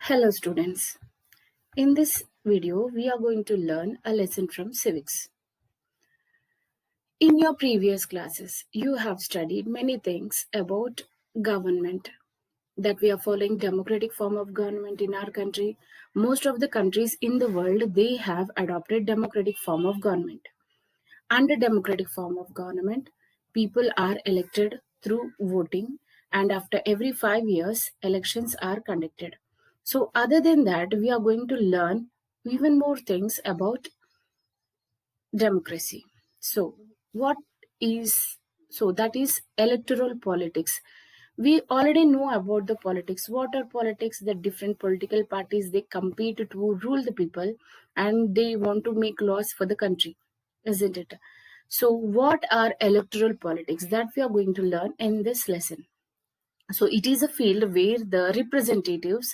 Hello students. In this video, we are going to learn a lesson from civics. In your previous classes, you have studied many things about government, that we are following democratic form of government in our country. Most of the countries in the world, they have adopted democratic form of government. Under democratic form of government, people are elected through voting, and after every 5 years, elections are conducted. So, other than that, we are going to learn even more things about democracy. So, what is that is electoral politics. We already know about the politics. What are politics? The different political parties, they compete to rule the people, and they want to make laws for the country, isn't it? So, what are electoral politics? That we are going to learn in this lesson. So, it is a field where the representatives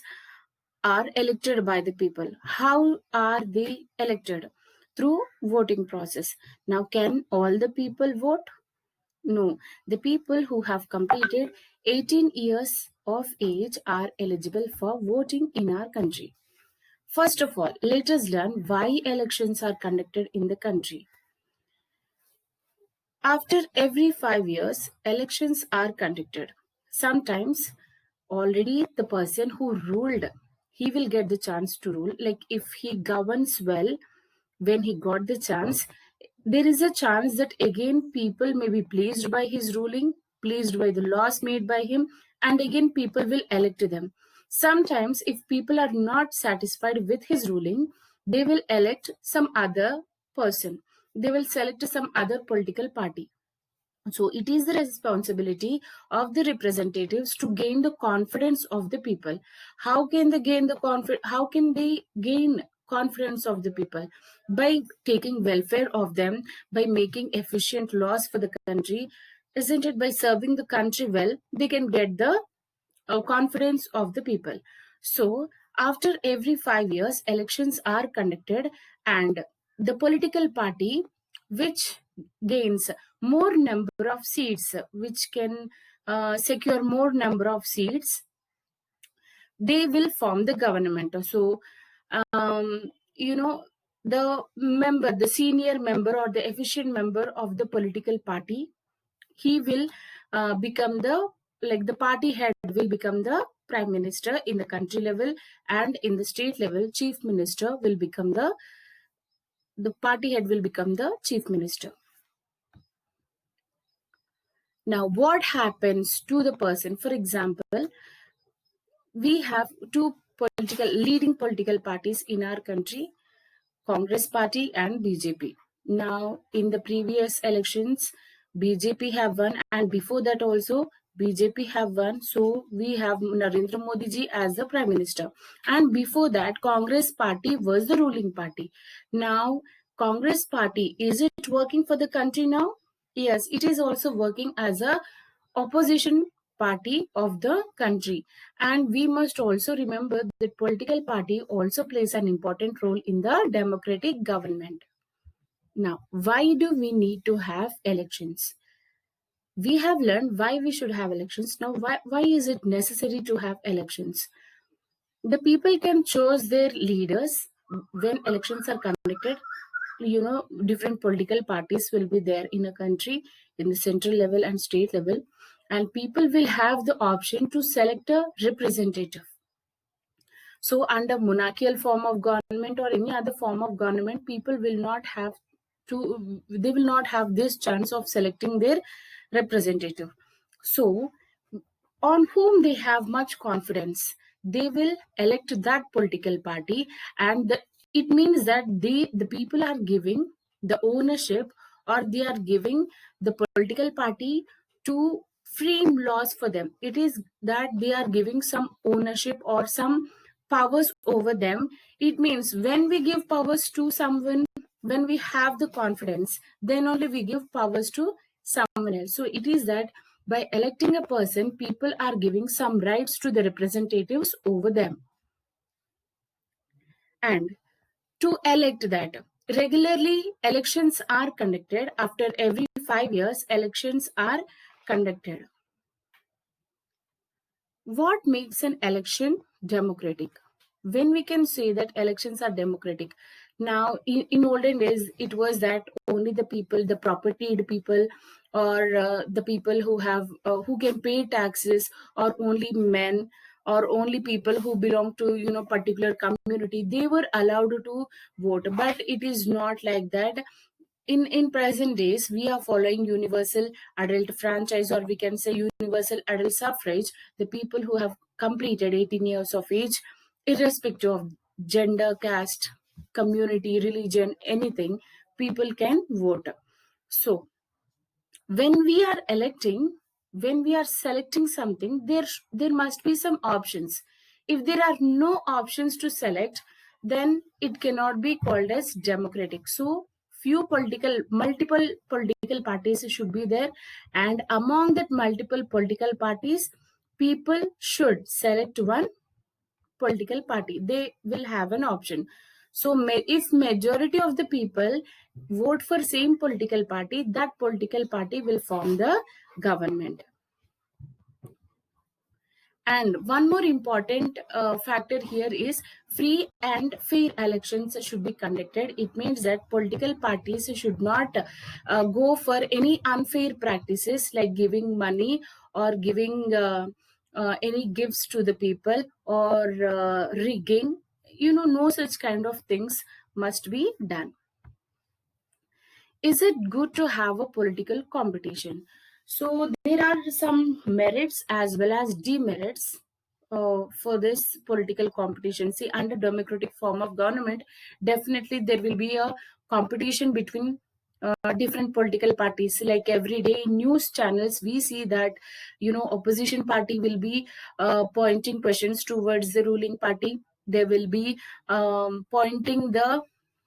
are elected by the people. How are they elected? Through voting process. Now, can all the people vote? No. The people who have completed 18 years of age are eligible for voting in our country. First of all, let us learn why elections are conducted in the country. After every 5 years, elections are conducted. Sometimes already the person who ruled, he will get the chance to rule. Like if he governs well, when he got the chance, there is a chance that again people may be pleased by his ruling, pleased by the laws made by him, and again people will elect them. Sometimes, if people are not satisfied with his ruling, they will elect some other person. They will select some other political party. So it is the responsibility of the representatives to gain the confidence of the people. How can they gain the How can they gain confidence of the people? By taking welfare of them, by making efficient laws for the country, isn't it? By serving the country well, they can get the confidence of the people. So, after every 5 years, elections are conducted, and the political party which gains more number of seats, which can secure more number of seats, they will form the government. So, um, you know, the senior member or the efficient member of the political party, he will become the party head will become the prime minister in the country level, and in the state level chief minister will become the party head will become the chief minister. Now what happens to the person? For example, we have two leading political parties in our country, Congress Party and BJP. Now, in the previous elections, BJP have won, and before that also BJP have won. So we have Narendra Modi ji as the Prime Minister, and before that, Congress Party was the ruling party. Now, Congress Party, is it working for the country now? Yes, it is also working as a opposition party of the country. And we must also remember that political party also plays an important role in the democratic government. Now, why do we need to have elections? We have learned why we should have elections. Now, why is it necessary to have elections? The people can choose their leaders when elections are conducted. Different political parties will be there in a country, in the central level and state level, and people will have the option to select a representative. So under monarchical form of government or any other form of government, people will not have they will not have this chance of selecting their representative. So on whom they have much confidence, they will elect that political party, and it means that the people are giving the ownership, or they are giving the political party to frame laws for them. It is that they are giving some ownership or some powers over them. It means when we give powers to someone, when we have the confidence, then only we give powers to someone else. So it is that by electing a person, people are giving some rights to the representatives over them. And to elect that, regularly elections are conducted. After every 5 years, elections are conducted. What makes an election democratic? when we can say that elections are democratic. Now in olden days it was that only the people, the propertied people, or the people who have who can pay taxes, or only men, or only people who belong to particular community, they were allowed to vote. But it is not like that. In present days we are following universal adult franchise, or we can say universal adult suffrage. The people who have completed 18 years of age, irrespective of gender, caste, community, religion, anything, people can vote. So when we are electing, when we are selecting something, there must be some options. If there are no options to select, then it cannot be called as democratic. So multiple political parties should be there, and among that multiple political parties, people should select one political party. They will have an option. So if majority of the people vote for same political party, that political party will form the government. And one more important factor here is free and fair elections should be conducted. It means that political parties should not go for any unfair practices like giving money, or giving any gifts to the people, or rigging. No such kind of things must be done. Is it good to have a political competition? So there are some merits as well as demerits for this political competition. See, under democratic form of government, definitely there will be a competition between different political parties. Like every day in news channels we see that opposition party will be pointing questions towards the ruling party. They will be pointing the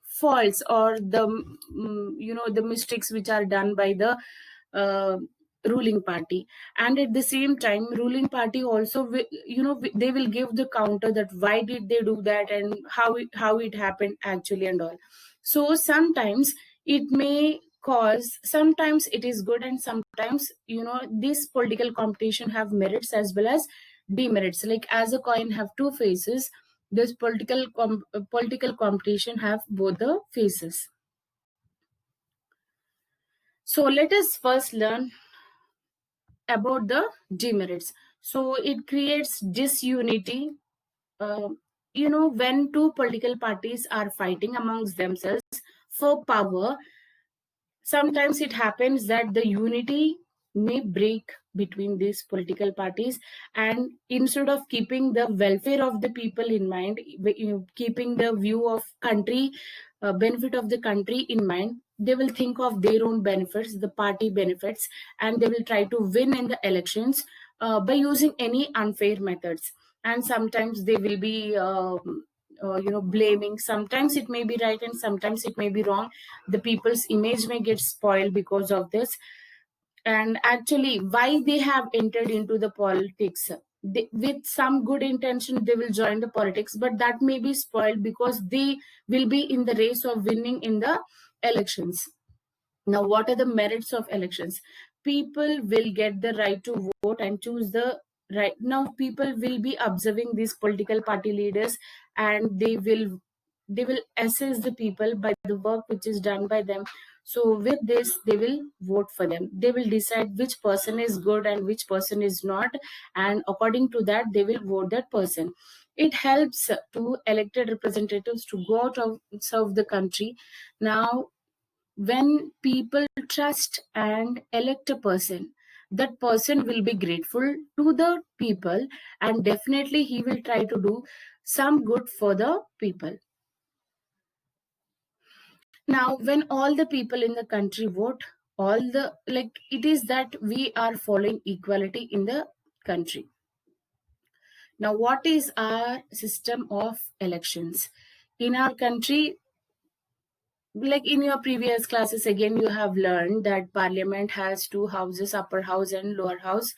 faults, or the mistakes which are done by the uh, ruling party. And at the same time, ruling party also they will give the counter that why did they do that, and how it happened actually, and all. So sometimes it may cause, sometimes it is good, and sometimes this political competition have merits as well as demerits. Like as a coin have two faces, this political competition have both the faces. So let us first learn about the demerits. So it creates disunity. uh, when two political parties are fighting amongst themselves for power, sometimes it happens that the unity may break between these political parties. And instead of keeping the welfare of the people in mind, keeping the view of country, benefit of the country in mind, they will think of their own benefits, the party benefits, and they will try to win in the elections by using any unfair methods. And sometimes they will be blaming. Sometimes it may be right and sometimes it may be wrong. The people's image may get spoiled because of this. And actually why they have entered into the politics, with some good intention they will join the politics, but that may be spoiled because they will be in the race of winning in the elections. Now, what are the merits of elections? People will get the right to vote and choose the right. Now, people will be observing these political party leaders, and they will assess the people by the work which is done by them. So, with this, they will vote for them. They will decide which person is good and which person is not, and according to that, they will vote that person. It helps to elected representatives to go out and serve the country. Now, when people trust and elect a person, that person will be grateful to the people, and definitely he will try to do some good for the people. Now when all the people in the country vote, all the, like, it is that we are following equality in the country. Now what is our system of elections in our country? Like in your previous classes, again you have learned that parliament has two houses, upper house and lower house,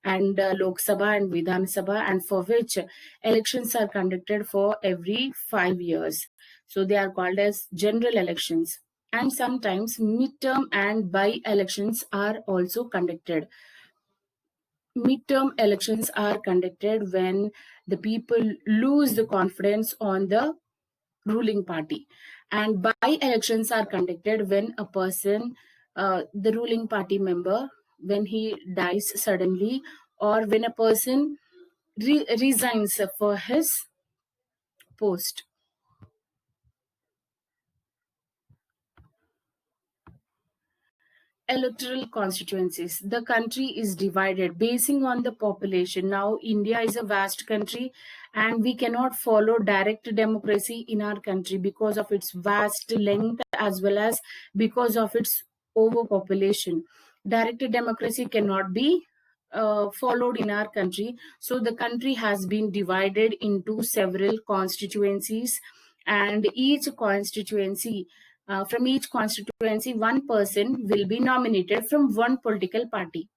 and lok sabha and vidhan sabha, and for which elections are conducted for every 5 years. So they are called as general elections. And sometimes midterm and by elections are also conducted. Midterm elections are conducted when the people lose the confidence on the ruling party. And by elections are conducted when a person, the ruling party member, when he dies suddenly, or when a person resigns for his post. Electoral constituencies. The country is divided basing on the population. Now, India is a vast country, and we cannot follow direct democracy in our country because of its vast length as well as because of its overpopulation. Direct democracy cannot be followed in our country. So, the country has been divided into several constituencies, and each constituency from each constituency, one person will be nominated from one political party.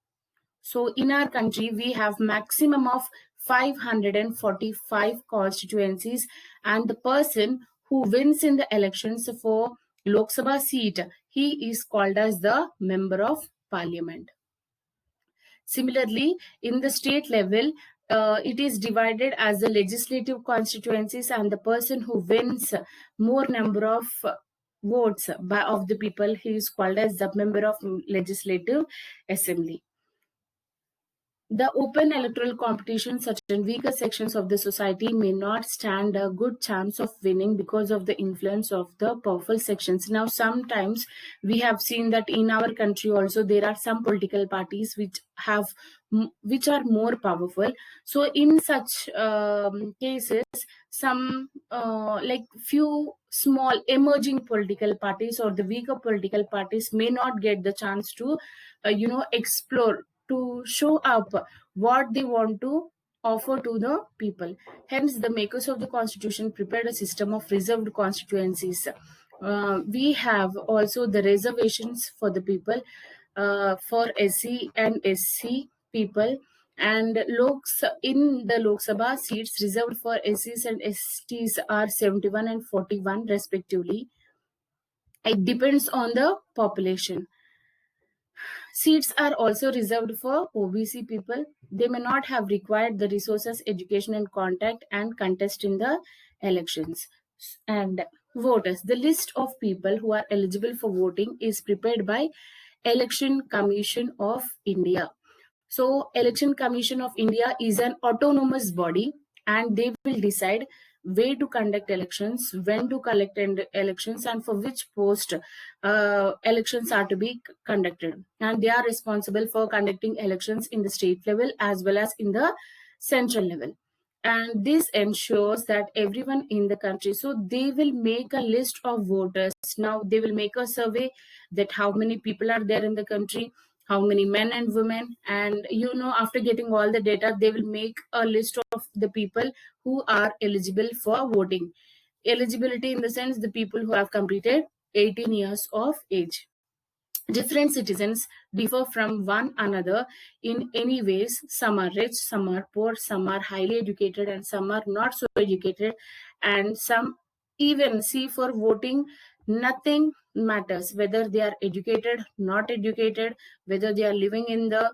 So in our country, we have maximum of 545 constituencies, and the person who wins in the elections for Lok Sabha seat, he is called as the Member of Parliament. Similarly, in the state level, it is divided as the legislative constituencies, and the person who wins more number of votes of the people, he is called as the member of legislative assembly. The open electoral competition, such as weaker sections of the society, may not stand a good chance of winning because of the influence of the powerful sections. Now, sometimes we have seen that in our country also there are some political parties which are more powerful. So, in such cases, some like few small emerging political parties or the weaker political parties may not get the chance to explore, to show up what they want to offer to the people. Hence, the makers of the constitution prepared a system of reserved constituencies. We have also the reservations for the people, for SC and SC people, and in the Lok Sabha seats reserved for SCs and STs are 71 and 41 respectively. It depends on the population. Seats are also reserved for OBC people. They may not have required the resources, education, and contact and contest in the elections. And voters. The list of people who are eligible for voting is prepared by Election Commission of India. So, Election Commission of India is an autonomous body, and they will decide where to conduct elections, when to collect elections, and for which post elections are to be conducted. And they are responsible for conducting elections in the state level as well as in the central level. And this ensures that everyone in the country, so they will make a list of voters. Now they will make a survey that how many people are there in the country, how many men and women, and after getting all the data, they will make a list of the people who are eligible for voting. Eligibility in the sense, the people who have completed 18 years of age. Different citizens differ from one another in any ways. Some are rich, some are poor, some are highly educated, and some are not so educated. And some even see for voting, nothing matters whether they are educated, not educated, whether they are living in the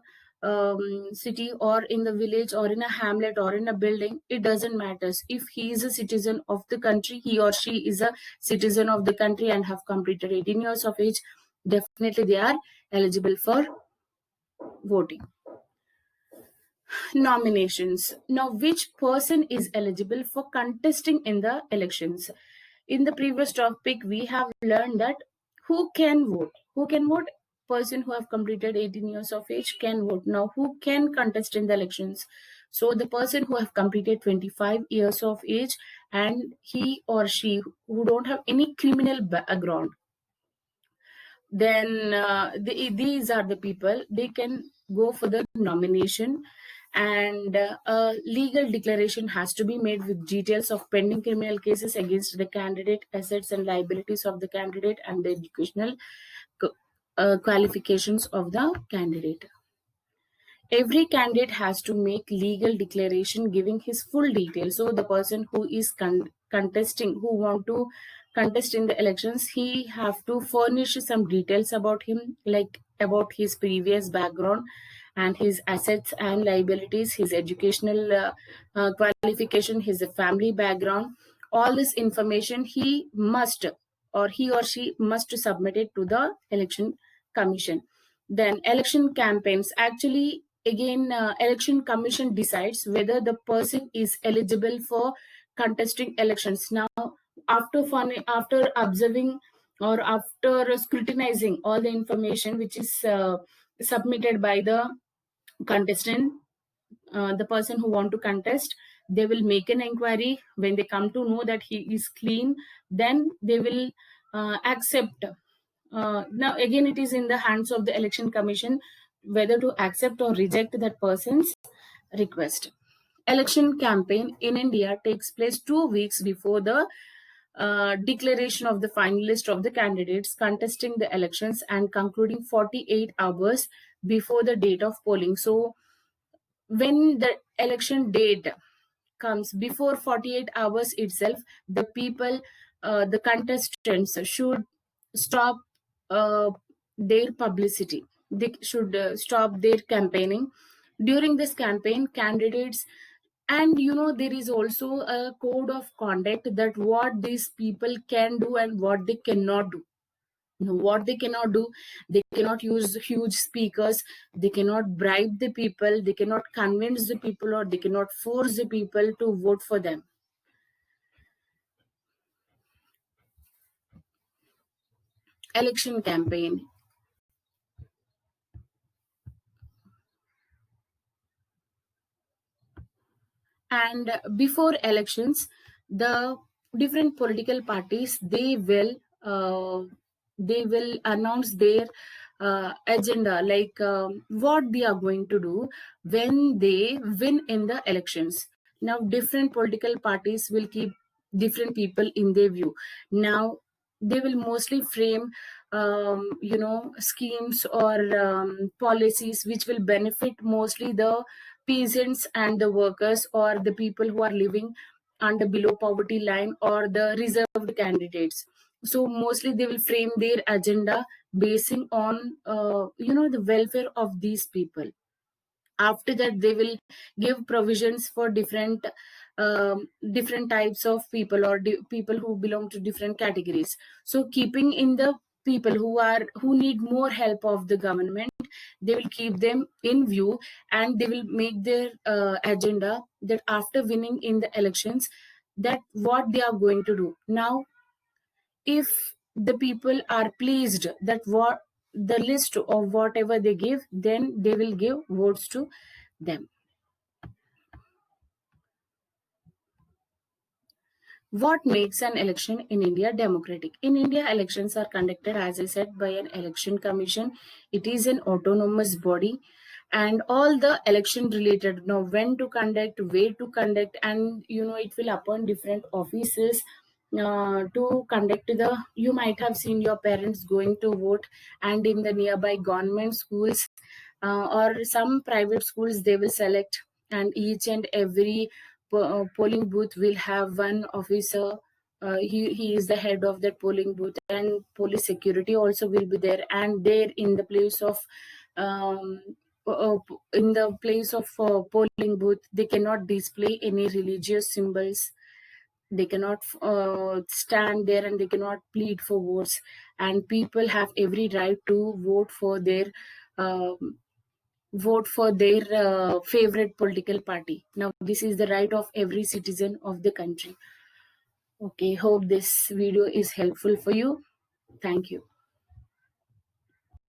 city or in the village or in a hamlet or in a building. It doesn't matter. If he is a citizen of the country, he or she is a citizen of the country and have completed 18 years of age, definitely they are eligible for voting. Nominations. Now, which person is eligible for contesting in the elections? In the previous topic, we have learned that who can vote. Who can vote? Person who have completed 18 years of age can vote. Now, who can contest in the elections? So, the person who have completed 25 years of age and he or she who don't have any criminal background, then these are the people, they can go for the nomination. And a legal declaration has to be made with details of pending criminal cases against the candidate, assets and liabilities of the candidate, and the educational qualifications of the candidate. Every candidate has to make legal declaration giving his full details. So the person who is contesting, who want to contest in the elections, he have to furnish some details about him, like about his previous background and his assets and liabilities, his educational qualification, his family background. All this information he must, or he or she must submit it to the election commission. Then election campaigns, actually again election commission decides whether the person is eligible for contesting elections. Now after observing or after scrutinizing all the information which is submitted by the contestant, the person who want to contest, they will make an inquiry. When they come to know that he is clean, then they will accept. Now again it is in the hands of the election commission whether to accept or reject that person's request. Election campaign in India takes place 2 weeks before the declaration of the final list of the candidates contesting the elections and concluding 48 hours before the date of polling. So when the election date comes before 48 hours itself, the people, the contestants should stop their publicity. They should stop their campaigning. During this campaign, candidates, and there is also a code of conduct that what these people can do and what they cannot do. What they cannot do, they cannot use huge speakers, they cannot bribe the people, they cannot convince the people, or they cannot force the people to vote for them. Election campaign. And before elections, the different political parties, they will announce their agenda, like what they are going to do when they win in the elections. Now different political parties will keep different people in their view. Now they will mostly frame schemes or policies which will benefit mostly the peasants and the workers, or the people who are living under below poverty line, or the reserved candidates. So mostly they will frame their agenda basing on the welfare of these people. After that they will give provisions for different types of people, or people who belong to different categories. So keeping in the people who need more help of the government, they will keep them in view, and they will make their agenda that after winning in the elections, that what they are going to do. Now if the people are pleased that what the list of whatever they give, then they will give votes to them. What makes an election in India democratic? In India, elections are conducted, as I said, by an election commission. It is an autonomous body, and all the election related, when to conduct, where to conduct, and it will appoint different officers to conduct the. You might have seen your parents going to vote, and in the nearby government schools or some private schools, they will select, and each and every polling booth will have one officer. He is the head of that polling booth, and police security also will be there. And there in the place of um, polling booth, they cannot display any religious symbols. They cannot stand there, and they cannot plead for votes. And people have every right to um, vote for their favorite political party. Now this is the right of every citizen of the country. Okay, hope this video is helpful for you. Thank you.